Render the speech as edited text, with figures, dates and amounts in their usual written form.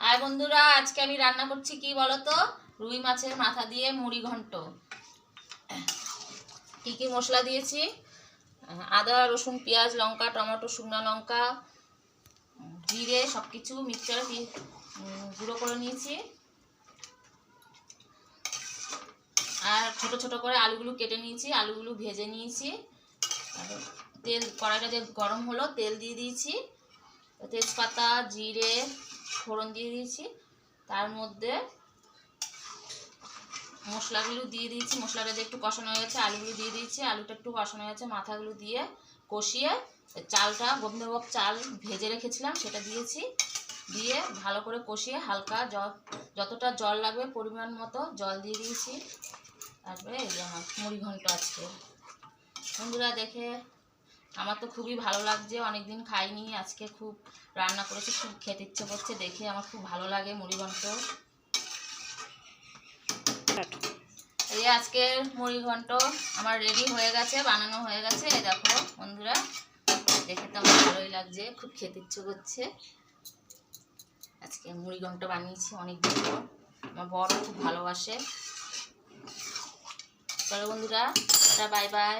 আর বন্ধুরা, আজকে আমি রান্না করছি কি বলতো, রুই মাছের মাথা দিয়ে মুড়ি ঘন্ট। কি কি মশলা দিয়েছি, আদা রসুন পেঁয়াজ লঙ্কা টমেটো শুকনো লঙ্কা জিরে সব কিছু মিক্সচারে গুঁড়ো করে নিয়েছি। আর ছোট ছোট করে আলুগুলো কেটে নিয়েছি, আলুগুলো ভেজে নিয়েছি। তেল কড়াইটা যে গরম হলো, তেল দিয়ে দিয়েছি, তেজপাতা জিরে ফোড়ন দিয়ে দিয়েছি। তার মধ্যে মশলাগুলো দিয়ে দিয়েছি, মশলাটা যে একটু কষানো হয়ে গেছে, আলুগুলো দিয়ে দিয়েছি, আলুটা একটু কষানো হয়ে গেছে, মাথাগুলো দিয়ে কষিয়ে চালটা গোবিন্দভোগ চাল ভেজে রেখেছিলাম সেটা দিয়েছি। দিয়ে ভালো করে কষিয়ে হালকা যতটা জল লাগবে পরিমাণ মতো জল দিয়ে দিয়েছি। তারপরে এই যে আমার মুড়ি ঘন্ট আজকে। বন্ধুরা দেখে আমার তো খুবই ভালো লাগছে, অনেকদিন খাইনি, আজকে খুব রান্না করেছি, খুব খেতে ইচ্ছে করছে, দেখে আমার খুব ভালো লাগে মুড়ি ঘন্ট। এই আজকের মুড়ি ঘন্ট আমার রেডি হয়ে গেছে, বানানো হয়ে গেছে। এই দেখো বন্ধুরা, দেখে তো আমার ভালোই লাগছে, খুব খেতে ইচ্ছে করছে। আজকে মুড়ি ঘন্ট বানিয়েছি অনেকদিন পর, আমার বড় খুব ভালোবাসে। চলো বন্ধুরা, বাই বাই।